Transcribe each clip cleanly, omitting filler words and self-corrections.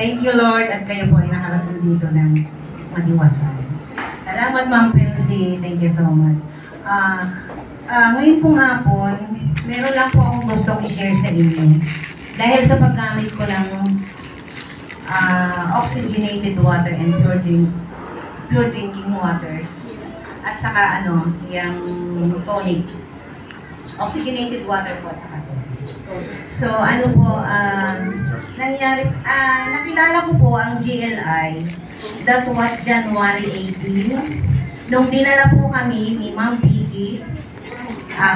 Thank you, Lord, at kayo po ay nakarating dito ng matiwasan. Salamat, Ma'am Pelsi. Thank you so much. Ngayon pong hapon, meron lang po akong gustong i-share sa inyo. Dahil sa paggamit ko ng oxygenated water and pure drinking water, at saka yung tonic. Oxygenated water po at saka tonic. So, nangyari, nakilala ko po ang GLI. That was January 18. Nung dinala po kami ni Ma'am Vicky,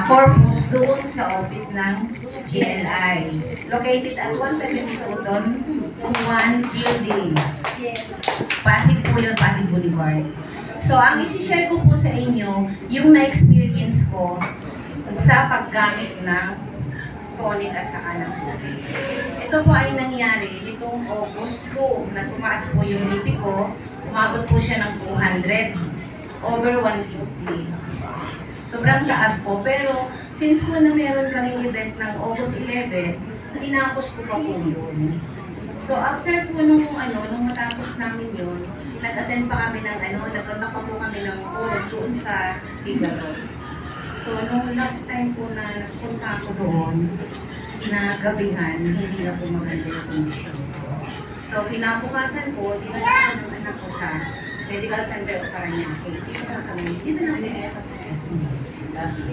Corpus doon sa office ng GLI. Located at 172 Don 1 Building. Pasig po yun, Pasig Boulevard. So, ang isi-share ko po sa inyo, yung na-experience ko sa paggamit ng tonic at saka ng tubig. Ito po ay nangyari nitong August 2 na tumaas po yung BP ko. Umabot po siya ng 200 over 150. Sobrang taas po. Pero since po na meron kaming event ng August 11, tinapos ko pa po yun. So after po nung matapos namin yun, nag-attend pa kami ng nagpunta pa po kami ng orod doon sa Higaro. So, nung last time po na nagpunta ako doon, kinagabihan, hindi na po maganda yung condition ko. So, kinabukasan po, dinala ko ng anak ko sa Medical Center of Paranaque. Dito na sa mga, dito na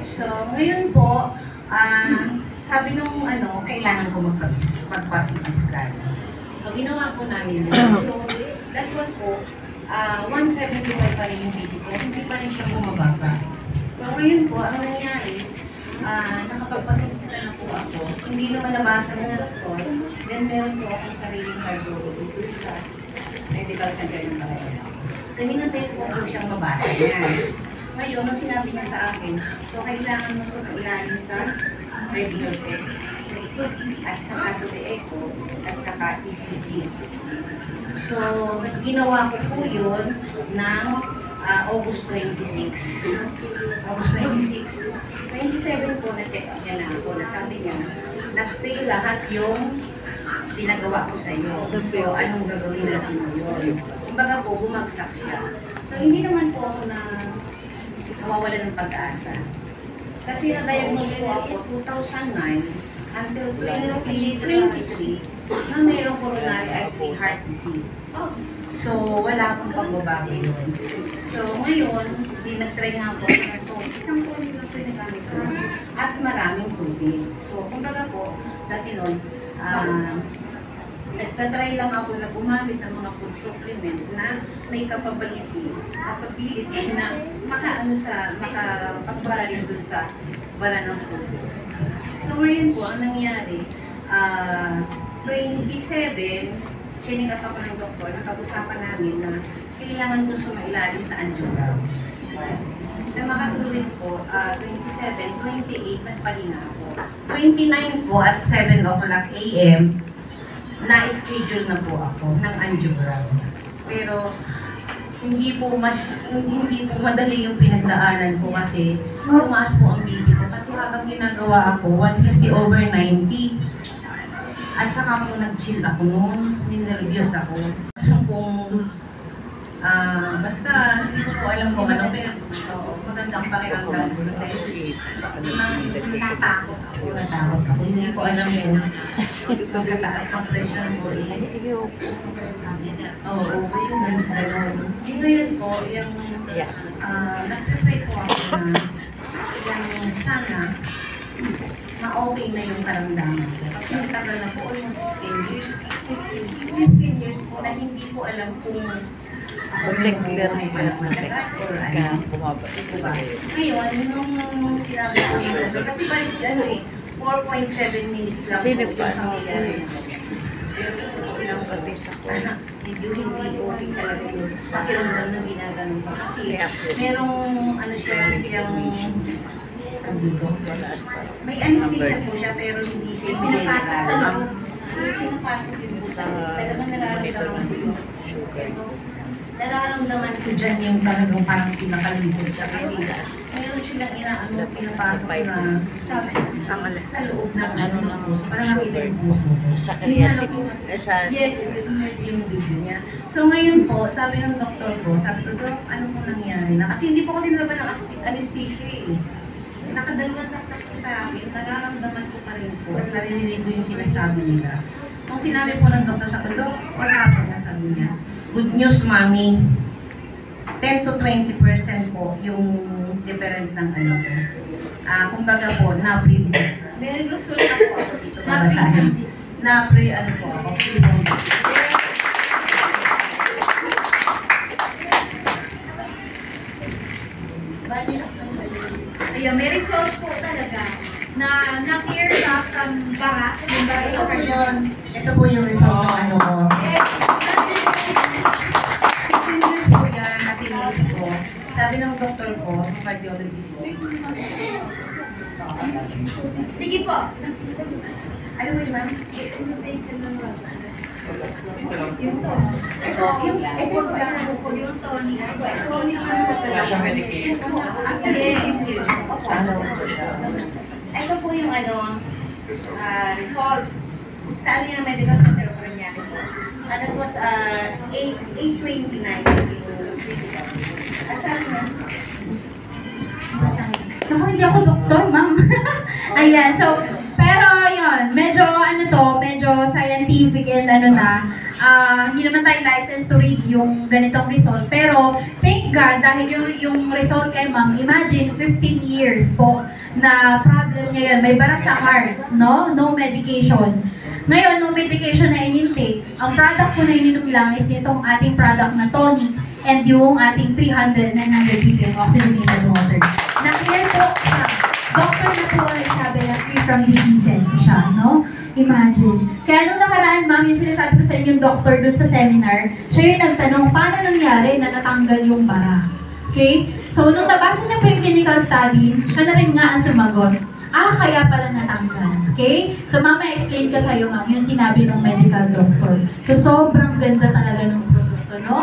So, ngayon po, sabi nung kailangan ko magpa-CT scan. So, ginawa po namin. So, that was po, 175 pa rin yung BP ko, hindi pa rin siya bumababa. So ngayon po, ang nangyari, nakapagpasikit sila na po ako. Hindi naman nabasa ng doktor. Then meron po akong sariling cardiologist sa Medical Center ng Paranaque. So hinintay ko po siyang mabasa niya. Ngayon, nung sinabi niya sa akin, so kailangan mo ilalim sa regular test. At saka to the echo, at saka ECG. So, ginawa ko po yun ng August 26. August 26. 27 po na-check up niya na ako. Nasabi niya, nag-fail lahat yung pinagawa ko sa iyo. So, anong gagawin natin yun? Kumbaga po, bumagsak siya. So, hindi naman po ako nawawala ng pag-asa. Kasi na-diagnose po ako 2009 until 2023 na mayroong coronary artery heart disease. So, wala akong pagbabago yun. So, ngayon, nag-try nga po na ito. Isang po lang po nagamit ko. At maraming tubig. So, kumbaga po, dati nun, nagtatry lang ako na gumamit ng mga food supplement na may capability na makapagbalin doon sa wala ng puso. So, ngayon po, ang nangyari, 27, chinig ako ng doktor, nakapag-usapan namin na kailangan kong sumailalim sa angiogram. Sa makatuloy po, 27, 28, nagpahinga ako. 29 po at 7 o'clock AM, na-schedule na po ako ng angiogram. Pero hindi po madali yung pinagdaanan ko kasi tumaas po ang BP ko. Kasi habang ginagawa ako, 160 over 90. At saka po nag-chill ako noon, ninervyos ako. Kung, basta hindi ko po alam kung ano, pero magandang pakiramdam ko. Natakot ako. Hindi ko alam kung gusto sa taas ng pressure ko is. Oo, yun. Dito yun po, yung nag-prepare ko ako na yung sana ma-okay na yung karamdaman ko. Kasi yung tagal na po, almost 15 years. 15 years po na hindi ko alam kung clear na yung matagat or ngayon, nung sinabi ko yun, kasi balik 4.7 minutes lang po yung nangyayari. Pero sa totoo lang po, hindi okay talaga yung pakiramdam na ginaganon ko. Kasi merong yung may anesthesia po siya pero hindi siya pinapasok sa loob. Pinapasok yun sa talagang nararamdaman ko yung nararamdaman ko dyan yung talagang parang pinakalibot sa kasi meron silang pinapasok na sa loob ng ano ng puso. Parang nakita yung puso. Sa Hinalo creative. ko Sa yes, yung video niya. So ngayon po, sabi ng doktor ko, sabi ko, Dok, ano po nangyari na? Kasi hindi po ako dinalaban ng anesthesia eh. Nakadalawang saksak po sa akin, nararamdaman ko pa rin po at narinig ko yung sinasabi nila. Nung sinabi po ng doktor sa akin, Dok, what happened na sabi niya? Good news, mami. 10 to 20% po yung difference ng ano ko. Kumbaga po, na-pre-disease. May result ako dito. Na-pre, ano po ako, Ayan, may results po talaga na na-clear siya from bara, yung bara Ito sa po yun. cardiologist. Ito po yung result ng ano ko. 15 years po yan, natinis ko. Sabi ng doktor ko, cardiology ko. Sige po. Ano mo yun, ma'am? Yung to. Ito po yan. Yung Tony. Ito yung ano ko talaga. Yes po. After 15 years. Opo. Ito po yung ano, result. Sa ano yung medical center of Parañaque po. That was 829. Sabi niya, Naku, hindi ako doktor, ma'am. Ayan, so, pero yun, medyo scientific and hindi naman tayo licensed to read yung ganitong result. Pero, thank God, dahil yung result kay ma'am, imagine, 15 years po na problem niya yun. May barak sa heart, no? No medication. Ngayon, no medication na in-intake, ang product po na ininom lang is itong ating product na tonic and yung ating 300, 900 ppm oxygenated water. Na-clear po siya. Doctor na po nagsabi na free from diseases siya, no? Imagine. Kaya nung nakaraan, ma'am, yung sinasabi ko sa inyo yung doctor dun sa seminar, siya yung nagtanong, paano nangyari na natanggal yung bara? Okay? So, nung nabasa niya po yung clinical study, siya na rin nga ang sumagot. Kaya pala natanggal. Okay? So, mama, explain ko sa'yo, ma'am, yung sinabi ng medical doctor. So, sobrang ganda talaga ng produkto, no?